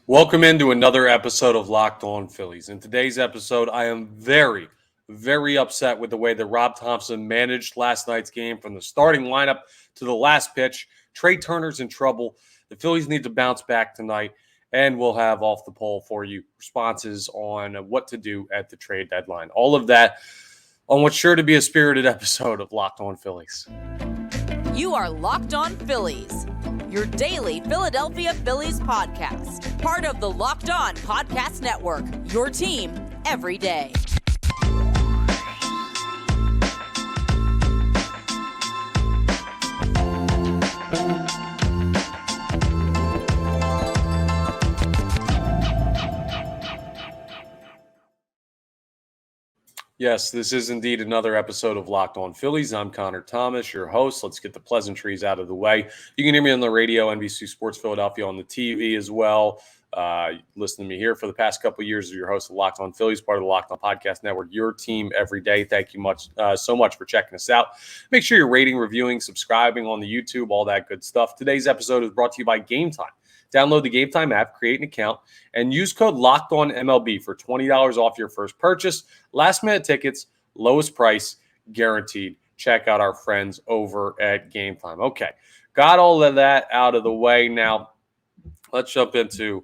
Welcome into another episode of Locked On Phillies. In today's episode, I am very, very upset with the way that Rob Thomson managed last night's game from the starting lineup to the last pitch. Trea Turner's in trouble. The Phillies need to bounce back tonight, and we'll have off the poll for you responses on what to do at the trade deadline. All of that on what's sure to be a spirited episode of Locked On Phillies. You are Locked On Phillies, your daily Philadelphia Phillies podcast. Part of the Locked On Podcast Network, your team every day. Yes, this is indeed another episode of Locked On Phillies. I'm Connor Thomas, your host. Let's get the pleasantries out of the way. You can hear me on the radio, NBC Sports Philadelphia, on the TV as well. Listen to me here for the past couple of years as your host of Locked On Phillies, part of the Locked On Podcast Network, your team every day. Thank you so much for checking us out. Make sure you're rating, reviewing, subscribing on the YouTube, all that good stuff. Today's episode is brought to you by Game Time. Download the Game Time app, create an account, and use code LOCKEDONMLB for $20 off your first purchase. Last-minute tickets, lowest price, guaranteed. Check out our friends over at Game Time. Okay, got all of that out of the way. Now, let's jump into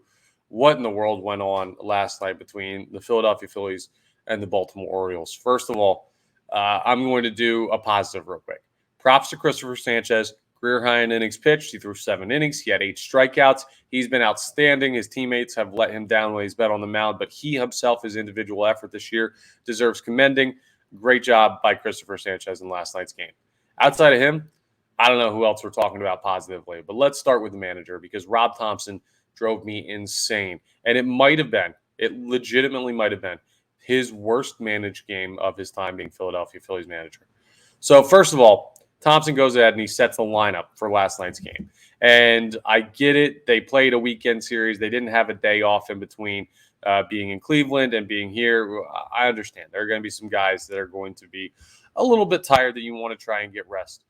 what in the world went on last night between the Philadelphia Phillies and the Baltimore Orioles. First of all, I'm going to do a positive real quick. Props to Christopher Sanchez. Career high in innings pitched. He threw 7 innings. He had 8 strikeouts. He's been outstanding. His teammates have let him down when he's been on the mound, but he himself, his individual effort this year, deserves commending. Great job by Christopher Sanchez in last night's game. Outside of him, I don't know who else we're talking about positively, but let's start with the manager because Rob Thomson drove me insane. And it legitimately might have been his worst managed game of his time being Philadelphia Phillies manager. So first of all, Thomson goes ahead and he sets the lineup for last night's game. And I get it. They played a weekend series. They didn't have a day off in between being in Cleveland and being here. I understand. There are going to be some guys that are going to be a little bit tired that you want to try and get rest.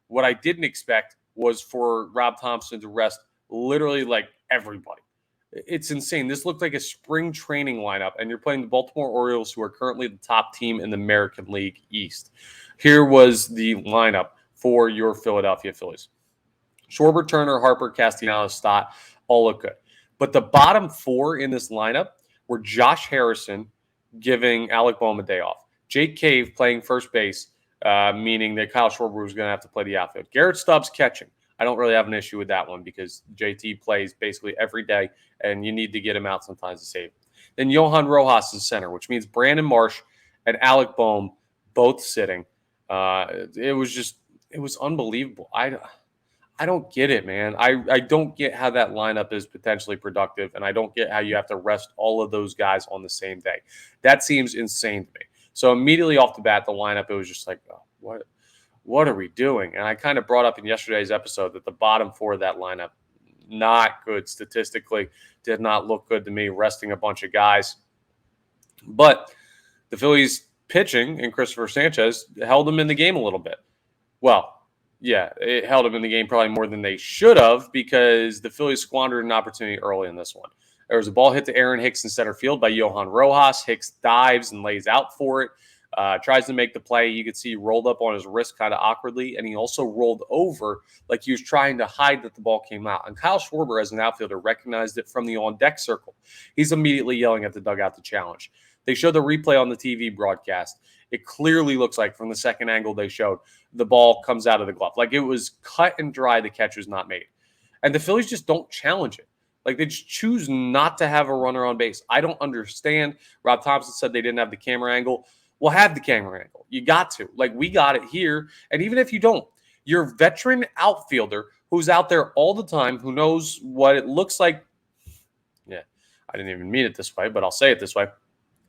What I didn't expect was for Rob Thomson to rest literally like everybody. It's insane. This looked like a spring training lineup, and you're playing the Baltimore Orioles, who are currently the top team in the American League East. Here was the lineup for your Philadelphia Phillies. Schwarber, Turner, Harper, Castellanos, Stott, all look good. But the bottom 4 in this lineup were Josh Harrison giving Alec Bohm a day off. Jake Cave playing first base, meaning that Kyle Schwarber was going to have to play the outfield. Garrett Stubbs catching. I don't really have an issue with that one because JT plays basically every day, and you need to get him out sometimes to save him. Then Johan Rojas is center, which means Brandon Marsh and Alec Bohm both sitting. It was unbelievable. I don't get it, man. I don't get how that lineup is potentially productive, and I don't get how you have to rest all of those guys on the same day. That seems insane to me. So immediately off the bat, the lineup, it was just like, oh, what are we doing? And I kind of brought up in yesterday's episode that the bottom 4 of that lineup, not good statistically, did not look good to me, resting a bunch of guys. But the Phillies pitching and Christopher Sanchez held them in the game a little bit. Well, yeah, it held them in the game probably more than they should have because the Phillies squandered an opportunity early in this one. There was a ball hit to Aaron Hicks in center field by Johan Rojas. Hicks dives and lays out for it. Tries to make the play. You could see he rolled up on his wrist kind of awkwardly, and he also rolled over like he was trying to hide that the ball came out. And Kyle Schwarber, as an outfielder, recognized it from the on-deck circle. He's immediately yelling at the dugout to challenge. They showed the replay on the TV broadcast. It clearly looks like from the second angle they showed, the ball comes out of the glove. Like it was cut and dry, the catch was not made. And the Phillies just don't challenge it. Like they just choose not to have a runner on base. I don't understand. Rob Thomson said they didn't have the camera angle. Well, have the camera angle. You got to. Like, we got it here. And even if you don't, your veteran outfielder who's out there all the time, who knows what it looks like. Yeah, I didn't even mean it this way, but I'll say it this way.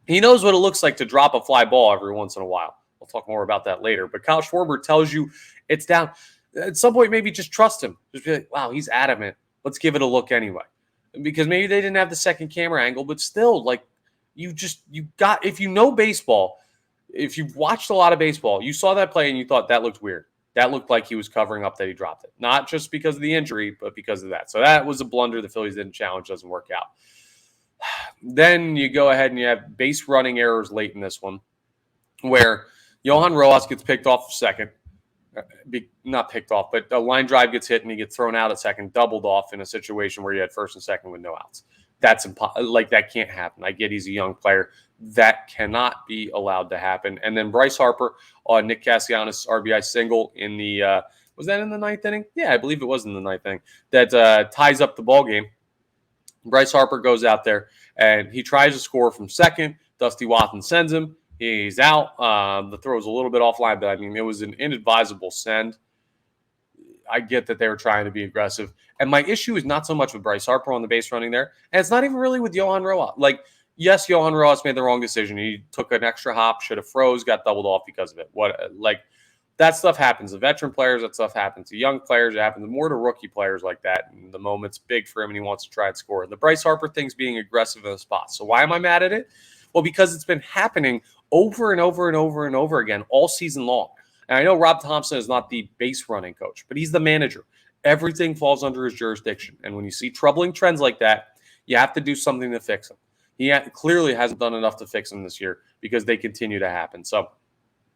He knows what it looks like to drop a fly ball every once in a while. We'll talk more about that later. But Kyle Schwarber tells you it's down. At some point, maybe just trust him. Just be like, wow, he's adamant. Let's give it a look anyway. Because maybe they didn't have the second camera angle, but still, like, if you know baseball, if you've watched a lot of baseball, you saw that play and you thought that looked weird. That looked like he was covering up that he dropped it. Not just because of the injury, but because of that. So that was a blunder the Phillies didn't challenge, doesn't work out. Then you go ahead and you have base running errors late in this one where Johan Rojas gets picked off second. Not picked off, but a line drive gets hit and he gets thrown out at second, doubled off in a situation where you had first and second with no outs. That's that can't happen. I get he's a young player. That cannot be allowed to happen. And then Bryce Harper on Nick Castellanos' RBI single in the was that in the ninth inning? Yeah, I believe it was in the ninth inning. That ties up the ball game. Bryce Harper goes out there and he tries to score from second. Dusty Watson sends him. He's out. The throw was a little bit offline, but I mean, it was an inadvisable send. I get that they were trying to be aggressive. And my issue is not so much with Bryce Harper on the base running there. And it's not even really with Johan Rojas. Like, yes, Johan Rojas made the wrong decision. He took an extra hop, should have froze, got doubled off because of it. That stuff happens to veteran players. That stuff happens to young players. It happens more to rookie players like that. And the moment's big for him and he wants to try and score. The Bryce Harper thing's being aggressive in the spot. So why am I mad at it? Well, because it's been happening over and over and over and over again all season long. And I know Rob Thomson is not the base running coach, but he's the manager. Everything falls under his jurisdiction. And when you see troubling trends like that, you have to do something to fix them. He clearly hasn't done enough to fix them this year because they continue to happen. So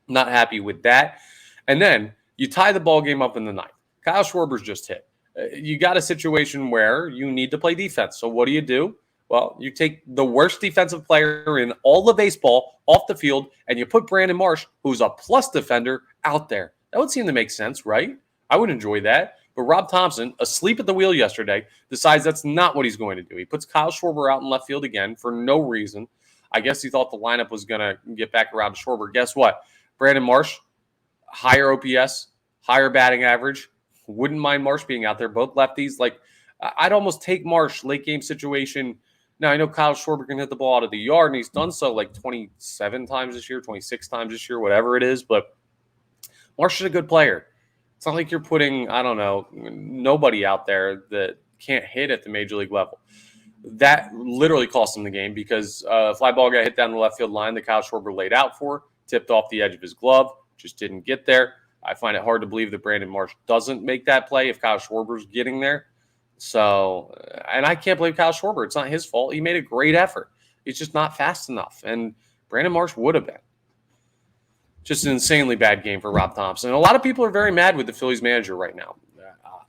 not happy with that. And then you tie the ball game up in the ninth. Kyle Schwarber's just hit. You got a situation where you need to play defense. So what do? Well, you take the worst defensive player in all of baseball off the field, and you put Brandon Marsh, who's a plus defender, out there. That would seem to make sense, right? I would enjoy that. But Rob Thomson, asleep at the wheel yesterday, decides that's not what he's going to do. He puts Kyle Schwarber out in left field again for no reason. I guess he thought the lineup was going to get back around to Schwarber. Guess what? Brandon Marsh, higher OPS, higher batting average. Wouldn't mind Marsh being out there. Both lefties. Like, I'd almost take Marsh late game situation. Now, I know Kyle Schwarber can hit the ball out of the yard, and he's done so like 27 times this year, 26 times this year, whatever it is. But Marsh is a good player. It's not like you're putting, I don't know, nobody out there that can't hit at the major league level. That literally cost him the game because a fly ball got hit down the left field line that Kyle Schwarber laid out for, tipped off the edge of his glove, just didn't get there. I find it hard to believe that Brandon Marsh doesn't make that play if Kyle Schwarber's getting there. So, and I can't blame Kyle Schwarber. It's not his fault. He made a great effort. It's just not fast enough. And Brandon Marsh would have been. Just an insanely bad game for Rob Thomson. And a lot of people are very mad with the Phillies manager right now.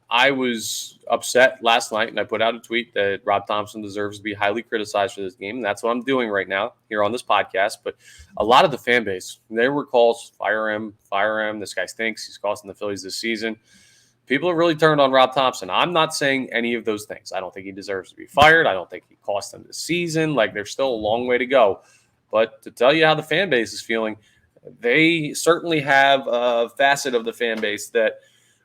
I was upset last night, and I put out a tweet that Rob Thomson deserves to be highly criticized for this game. And that's what I'm doing right now here on this podcast. But a lot of the fan base, there were calls, fire him, this guy stinks, he's costing the Phillies this season. People have really turned on Rob Thomson. I'm not saying any of those things. I don't think he deserves to be fired. I don't think he cost them this season. Like, there's still a long way to go. But to tell you how the fan base is feeling, they certainly have a facet of the fan base that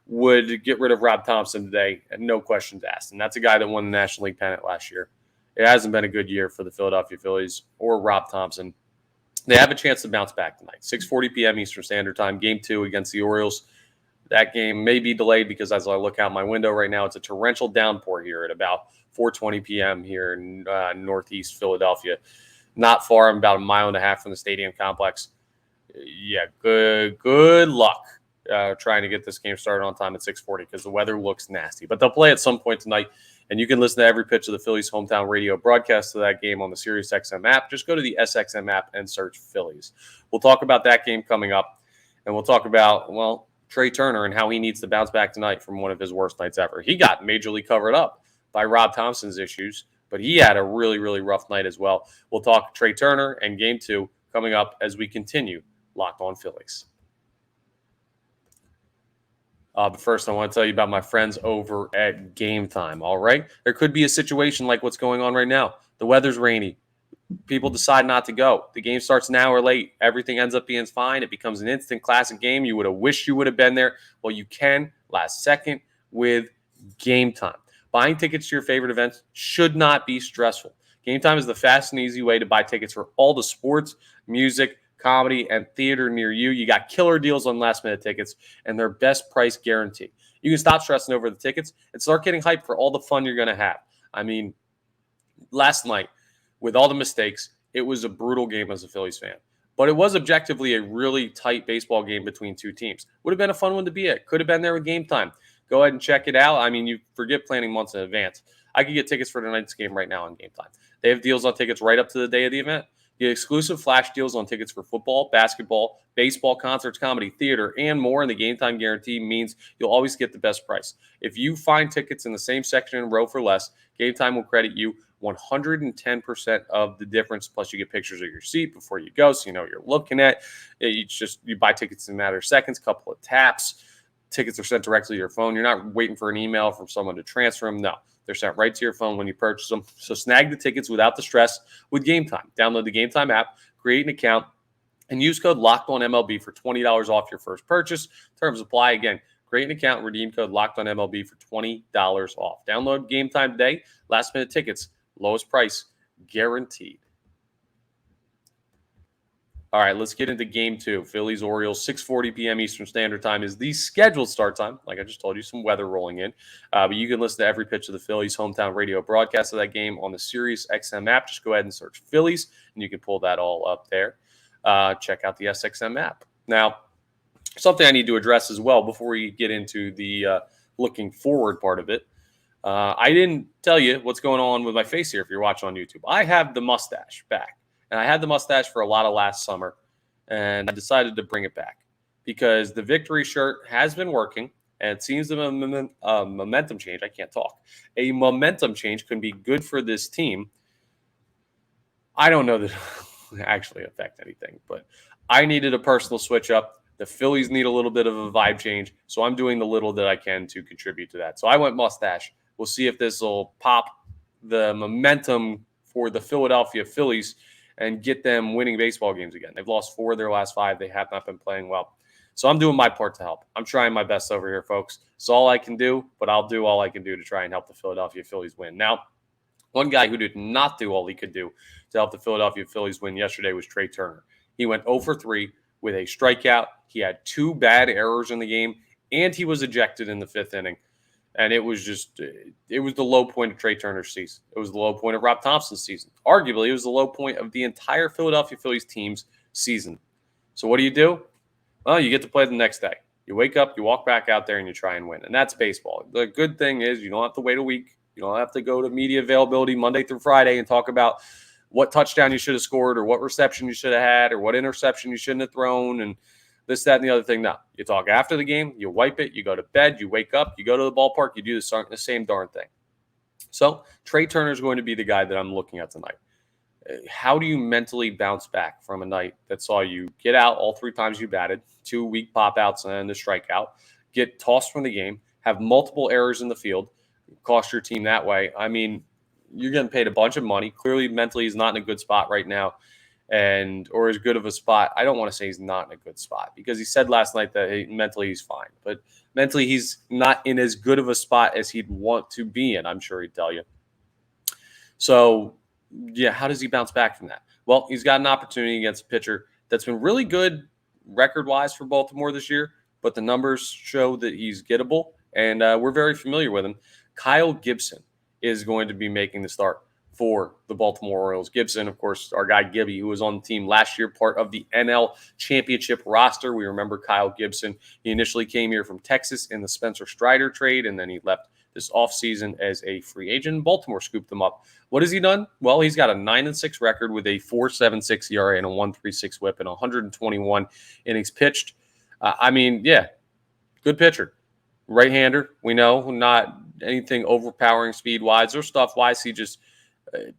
would get rid of Rob Thomson today, and no questions asked. And that's a guy that won the National League pennant last year. It hasn't been a good year for the Philadelphia Phillies or Rob Thomson. They have a chance to bounce back tonight. 6:40 p.m. Eastern Standard Time, Game 2 against the Orioles. That game may be delayed because as I look out my window right now, it's a torrential downpour here at about 4:20 p.m. here in northeast Philadelphia. Not far. I'm about a mile and a half from the stadium complex. Yeah, good luck trying to get this game started on time at 6:40 because the weather looks nasty. But they'll play at some point tonight, and you can listen to every pitch of the Phillies hometown radio broadcast of that game on the SiriusXM app. Just go to the SXM app and search Phillies. We'll talk about that game coming up, and we'll talk about, well, Trea Turner and how he needs to bounce back tonight from one of his worst nights ever. He got majorly covered up by Rob Thomson's issues, but he had a really, really rough night as well. We'll talk Trea Turner and Game 2 coming up as we continue Locked On Phillies. But first, I want to tell you about my friends over at Game Time, all right? There could be a situation like what's going on right now. The weather's rainy. People decide not to go. The game starts an hour late. Everything ends up being fine. It becomes an instant classic game. You would have wished you would have been there. Well, you can last second with Game Time. Buying tickets to your favorite events should not be stressful. Game Time is the fast and easy way to buy tickets for all the sports, music, comedy, and theater near you. You got killer deals on last-minute tickets and their best price guarantee. You can stop stressing over the tickets and start getting hyped for all the fun you're going to have. I mean, last night, with all the mistakes, it was a brutal game as a Phillies fan. But it was objectively a really tight baseball game between two teams. Would have been a fun one to be at. Could have been there with Game Time. Go ahead and check it out. I mean, you forget planning months in advance. I could get tickets for tonight's game right now on Game Time. They have deals on tickets right up to the day of the event. Get exclusive flash deals on tickets for football, basketball, baseball, concerts, comedy, theater, and more. And the Game Time guarantee means you'll always get the best price. If you find tickets in the same section and row for less, Game Time will credit you 110% of the difference. Plus, you get pictures of your seat before you go, so you know what you're looking at. You buy tickets in a matter of seconds, couple of taps. Tickets are sent directly to your phone. You're not waiting for an email from someone to transfer them. No, they're sent right to your phone when you purchase them. So snag the tickets without the stress with Game Time. Download the Game Time app, create an account, and use code LOCKEDONMLB for $20 off your first purchase. Terms apply. Again, create an account, redeem code LOCKEDONMLB for $20 off. Download Game Time today. Last minute tickets. Lowest price guaranteed. All right, let's get into Game 2. Phillies Orioles, 6:40 p.m. Eastern Standard Time is the scheduled start time. Like I just told you, some weather rolling in. But you can listen to every pitch of the Phillies hometown radio broadcast of that game on the Sirius XM app. Just go ahead and search Phillies, and you can pull that all up there. Check out the SXM app. Now, something I need to address as well before we get into the looking forward part of it. I didn't tell you what's going on with my face here if you're watching on YouTube. I have the mustache back. And I had the mustache for a lot of last summer. And I decided to bring it back because the victory shirt has been working. And it seems a momentum change. I can't talk. A momentum change can be good for this team. I don't know that it actually affect anything. But I needed a personal switch up. The Phillies need a little bit of a vibe change. So I'm doing the little that I can to contribute to that. So I went mustache. We'll see if this will pop the momentum for the Philadelphia Phillies and get them winning baseball games again. They've lost 4 of their last 5. They have not been playing well. So I'm doing my part to help. I'm trying my best over here, folks. It's all I can do, but I'll do all I can do to try and help the Philadelphia Phillies win. Now, one guy who did not do all he could do to help the Philadelphia Phillies win yesterday was Trea Turner. He went 0 for 3 with a strikeout. He had 2 bad errors in the game, and he was ejected in the 5th inning. And it was the low point of Trea Turner's season. It was the low point of Rob Thomson's season. Arguably, it was the low point of the entire Philadelphia Phillies team's season. So what do? Well, you get to play the next day. You wake up, you walk back out there, and you try and win. And that's baseball. The good thing is you don't have to wait a week. You don't have to go to media availability Monday through Friday and talk about what touchdown you should have scored or what reception you should have had or what interception you shouldn't have thrown and this, that, and the other thing. No, you talk after the game, you wipe it, you go to bed, you wake up, you go to the ballpark, you do the same darn thing. So Trea Turner is going to be the guy that I'm looking at tonight. How do you mentally bounce back from a night that saw you get out all 3 times you batted, 2 weak pop-outs and a strikeout, get tossed from the game, have multiple errors in the field, cost your team that way? I mean, you're getting paid a bunch of money. Clearly, mentally, he's not in a good spot right now. Or as good of a spot. I don't want to say he's not in a good spot because he said last night that mentally he's fine, but mentally he's not in as good of a spot as he'd want to be in. I'm sure he'd tell you. So yeah, how does he bounce back from that? Well, he's got an opportunity against a pitcher that's been really good record-wise for Baltimore this year, but the numbers show that he's gettable, and we're very familiar with him. Kyle Gibson is going to be making the start for the Baltimore Orioles. Gibson, of course, our guy Gibby, who was on the team last year, part of the NL championship roster. We remember Kyle Gibson. He initially came here from Texas in the Spencer Strider trade, and then he left this offseason as a free agent. Baltimore scooped him up. What has he done? Well, he's got a 9-6 record with a 4.76 ERA and a 1.36 whip and 121 innings pitched. Good pitcher. Right-hander, we know, not anything overpowering speed-wise or stuff-wise. He just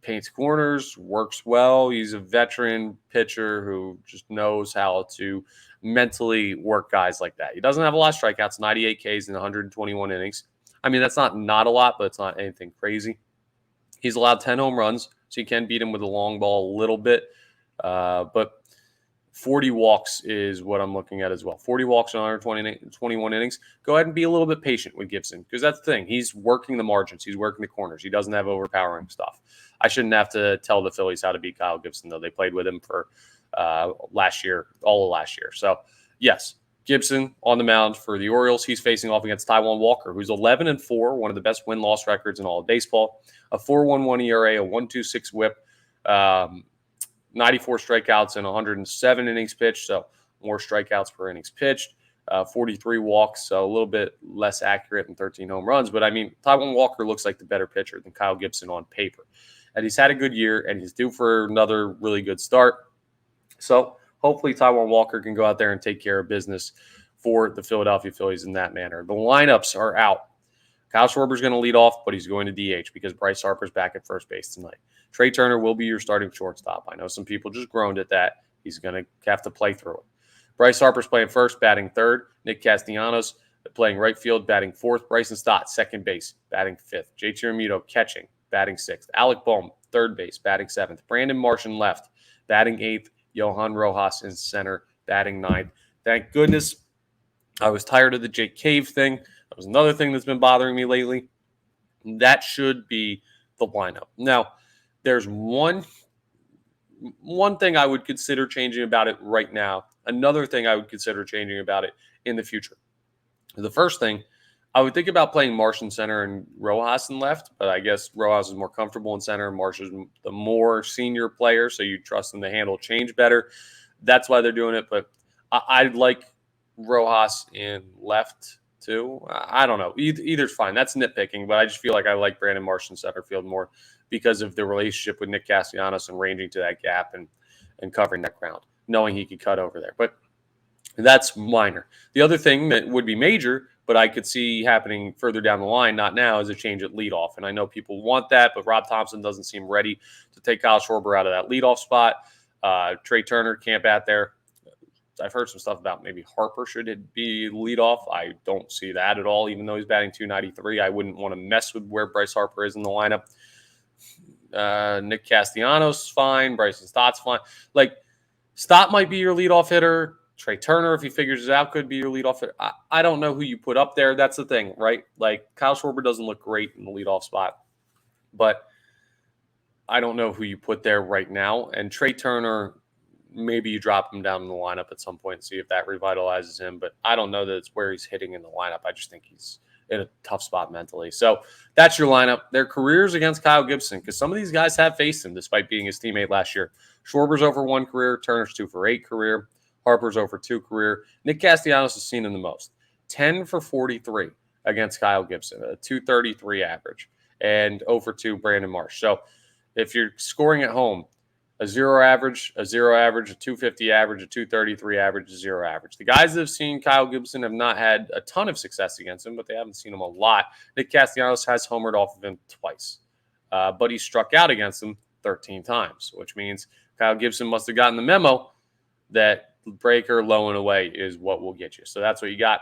paints corners, works well. He's a veteran pitcher who just knows how to mentally work guys like that. He doesn't have a lot of strikeouts, 98 Ks in 121 innings. I mean, that's not a lot, but it's not anything crazy. He's allowed 10 home runs, so you can beat him with a long ball a little bit. But 40 walks is what I'm looking at as well. 40 walks in 121 innings. Go ahead and be a little bit patient with Gibson because that's the thing. He's working the margins. He's working the corners. He doesn't have overpowering stuff. I shouldn't have to tell the Phillies how to beat Kyle Gibson, though. They played with him for last year, all of last year. So, yes, Gibson on the mound for the Orioles. He's facing off against Taijuan Walker, who's 11-4, one of the best win-loss records in all of baseball, a 4.11 ERA, a 1.26 whip. 94 strikeouts and 107 innings pitched, so more strikeouts per innings pitched. 43 walks, so a little bit less accurate than 13 home runs. But, I mean, Taijuan Walker looks like the better pitcher than Kyle Gibson on paper. And he's had a good year, and he's due for another really good start. So hopefully Taijuan Walker can go out there and take care of business for the Philadelphia Phillies in that manner. The lineups are out. Kyle Schwarber is going to lead off, but he's going to DH because Bryce Harper's back at first base tonight. Trea Turner will be your starting shortstop. I know some people just groaned at that. He's going to have to play through it. Bryce Harper's playing first, batting third. Nick Castellanos playing right field, batting fourth. Bryson Stott, second base, batting fifth. JT Realmuto catching, batting sixth. Alec Bohm, third base, batting seventh. Brandon Martian left, batting eighth. Johan Rojas in center, batting ninth. Thank goodness I was tired of the Jake Cave thing. That was another thing that's been bothering me lately. That should be the lineup. Now, there's one thing I would consider changing about it right now. Another thing I would consider changing about it in the future. The first thing, I would think about playing Marsh in center and Rojas in left, but I guess Rojas is more comfortable in center. Marsh is the more senior player, so you trust him to handle change better. That's why they're doing it, but I'd like Rojas in left too. I don't know. Either's fine. That's nitpicking, but I just feel like I like Brandon Marsh in center field more because of the relationship with Nick Castellanos and ranging to that gap and covering that ground, knowing he could cut over there. But that's minor. The other thing that would be major, but I could see happening further down the line, not now, is a change at leadoff. And I know people want that, but Rob Thomson doesn't seem ready to take Kyle Schwarber out of that leadoff spot. Trea Turner can't bat there. I've heard some stuff about maybe Harper should be leadoff. I don't see that at all, even though he's batting .293. I wouldn't want to mess with where Bryce Harper is in the lineup. Nick Castellanos fine. Bryson Stott's fine. Like, Stott might be your leadoff hitter. Trea Turner, if he figures it out, could be your leadoff hitter. I don't know who you put up there. That's the thing, right? Like, Kyle Schwarber doesn't look great in the leadoff spot, but I don't know who you put there right now. And Trea Turner, maybe you drop him down in the lineup at some point and see if that revitalizes him. But I don't know that it's where he's hitting in the lineup. I just think he's in a tough spot mentally. So that's your lineup. Their careers against Kyle Gibson, because some of these guys have faced him despite being his teammate last year. Schwarber's over 1 career. Turner's 2 for 8 career. Harper's over 2 career. Nick Castellanos has seen him the most. 10 for 43 against Kyle Gibson, a .233 average, and over 2 Brandon Marsh. So if you're scoring at home, a 0 average, a 250 average, a .233 average, a 0 average. The guys that have seen Kyle Gibson have not had a ton of success against him, but they haven't seen him a lot. Nick Castellanos has homered off of him twice, but he struck out against him 13 times, which means Kyle Gibson must have gotten the memo that breaker low and away is what will get you. So that's what you got.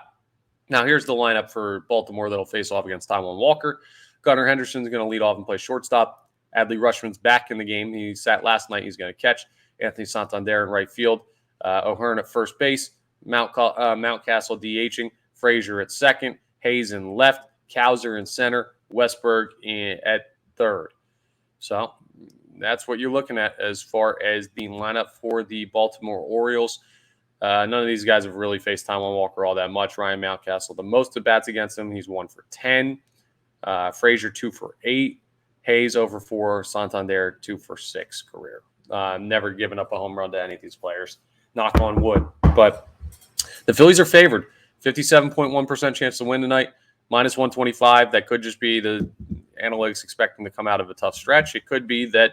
Now here's the lineup for Baltimore that'll face off against Taijuan Walker. Gunnar Henderson's going to lead off and play shortstop. Adley Rutschman's back in the game. He sat last night. He's going to catch. Anthony Santander in right field. O'Hearn at first base. Mountcastle DHing. Frazier at second. Hayes in left. Cowser in center. Westberg at third. So that's what you're looking at as far as the lineup for the Baltimore Orioles. None of these guys have really faced Taijuan Walker all that much. Ryan Mountcastle, the most at bats against him. He's 1 for 10. Frazier, 2 for 8. Hayes, over 4. Santander, 2 for 6 career. Never given up a home run to any of these players. Knock on wood. But the Phillies are favored. 57.1% chance to win tonight. Minus 125. That could just be the analytics expecting to come out of a tough stretch. It could be that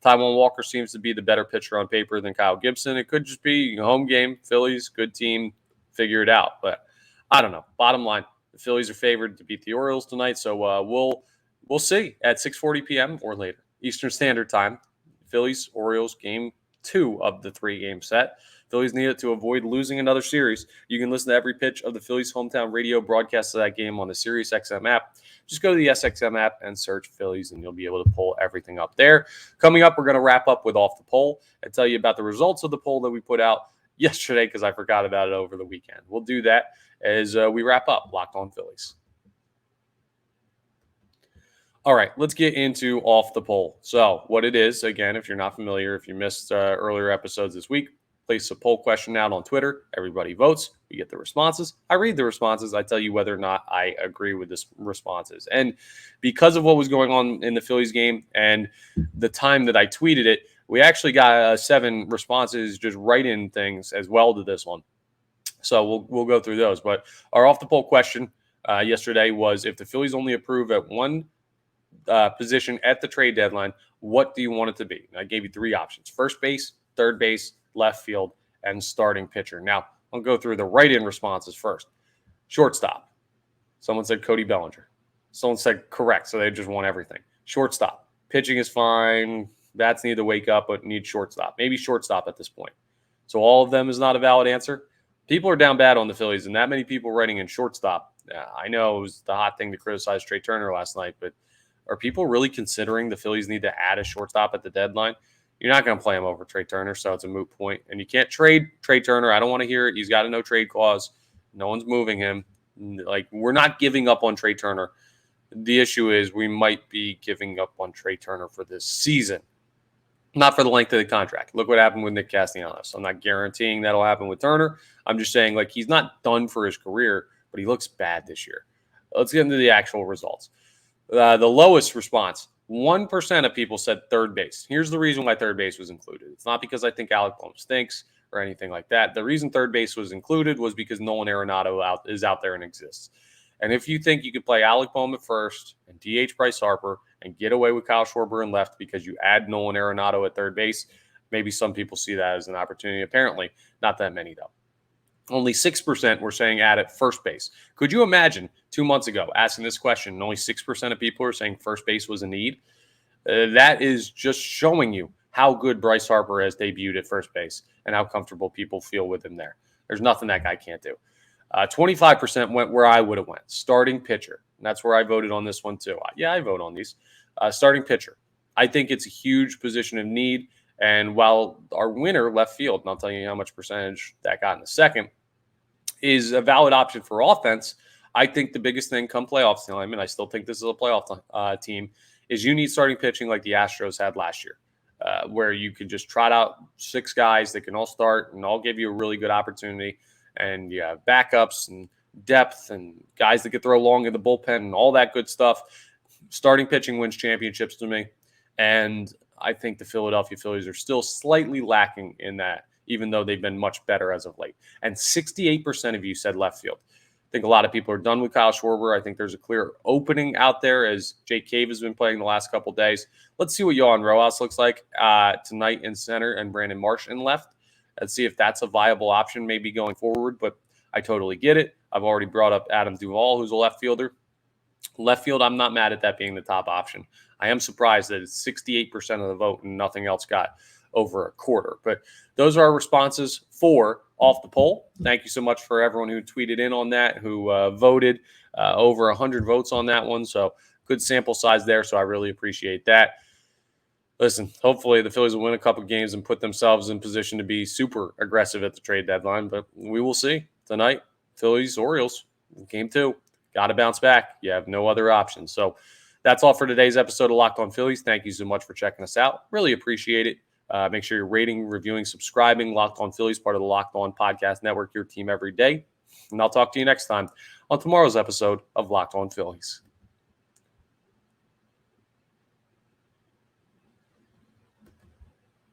Taijuan Walker seems to be the better pitcher on paper than Kyle Gibson. It could just be a home game. Phillies, good team, figure it out. But I don't know. Bottom line, the Phillies are favored to beat the Orioles tonight. So we'll see at 6:40 p.m. or later Eastern Standard Time. Phillies, Orioles, game 2 of the 3-game set. Phillies need it to avoid losing another series. You can listen to every pitch of the Phillies hometown radio broadcast of that game on the SiriusXM app. Just go to the SXM app and search Phillies, and you'll be able to pull everything up there. Coming up, we're going to wrap up with Off the Poll and tell you about the results of the poll that we put out yesterday because I forgot about it over the weekend. We'll do that as we wrap up Locked On Phillies. All right, let's get into Off the Poll. So what it is, again, if you're not familiar, if you missed earlier episodes this week, place a poll question out on Twitter. Everybody votes. We get the responses. I read the responses. I tell you whether or not I agree with the responses. And because of what was going on in the Phillies game and the time that I tweeted it, We actually got 7 responses, just write-in things as well to this one. So we'll go through those. But our off-the-poll question yesterday was, if the Phillies only approve at one position at the trade deadline, what do you want it to be? And I gave you 3 options: first base, third base, left field, and starting pitcher. Now, I'll go through the write-in responses first. Shortstop. Someone said Cody Bellinger. Someone said correct, so they just want everything. Shortstop. Pitching is fine. Bats need to wake up, but need shortstop. Maybe shortstop at this point. So all of them is not a valid answer. People are down bad on the Phillies, and that many people writing in shortstop. I know it was the hot thing to criticize Trea Turner last night, but are people really considering the Phillies need to add a shortstop at the deadline? You're not going to play him over Trea Turner, so it's a moot point. And you can't trade Trea Turner. I don't want to hear it. He's got a no-trade clause. No one's moving him. Like, we're not giving up on Trea Turner. The issue is we might be giving up on Trea Turner for this season, not for the length of the contract. Look what happened with Nick Castellanos. I'm not guaranteeing that'll happen with Turner. I'm just saying, like, he's not done for his career, but he looks bad this year. Let's get into the actual results. The lowest response, 1% of people said third base. Here's the reason why third base was included. It's not because I think Alec Bohm stinks or anything like that. The reason third base was included was because Nolan Arenado is out there and exists. And if you think you could play Alec Bohm at first and DH Bryce Harper and get away with Kyle Schwarber in left because you add Nolan Arenado at third base, maybe some people see that as an opportunity. Apparently, not that many, though. Only 6% were saying add at first base. Could you imagine 2 months ago asking this question and only 6% of people are saying first base was a need? That is just showing you how good Bryce Harper has debuted at first base and how comfortable people feel with him there. There's nothing that guy can't do. 25% went where I would have went, starting pitcher. And that's where I voted on this one too. Yeah, I vote on these. Starting pitcher. I think it's a huge position of need. And while our winner, left field, and I'll tell you how much percentage that got in a second, is a valid option for offense, I think the biggest thing come playoff time, and I still think this is a playoff team, is you need starting pitching like the Astros had last year, where you can just trot out 6 guys that can all start and all give you a really good opportunity. And you have backups and depth and guys that could throw long in the bullpen and all that good stuff. Starting pitching wins championships to me. And I think the Philadelphia Phillies are still slightly lacking in that, even though they've been much better as of late. And 68% of you said left field. I think a lot of people are done with Kyle Schwarber. I think there's a clear opening out there as Jake Cave has been playing the last couple of days. Let's see what Yohan Rojas looks like tonight in center and Brandon Marsh in left. Let's see if that's a viable option maybe going forward, but I totally get it. I've already brought up Adam Duvall, who's a left fielder. Left field, I'm not mad at that being the top option. I am surprised that it's 68% of the vote and nothing else got over a quarter. But those are our responses for Off the Poll. Thank you so much for everyone who tweeted in on that, who voted. Over 100 votes on that one, so good sample size there, so I really appreciate that. Listen, hopefully the Phillies will win a couple games and put themselves in position to be super aggressive at the trade deadline, but we will see. Tonight, Phillies, Orioles, game 2. Got to bounce back. You have no other options. So that's all for today's episode of Locked On Phillies. Thank you so much for checking us out. Really appreciate it. Make sure you're rating, reviewing, subscribing. Locked On Phillies, part of the Locked On Podcast Network, your team every day. And I'll talk to you next time on tomorrow's episode of Locked On Phillies.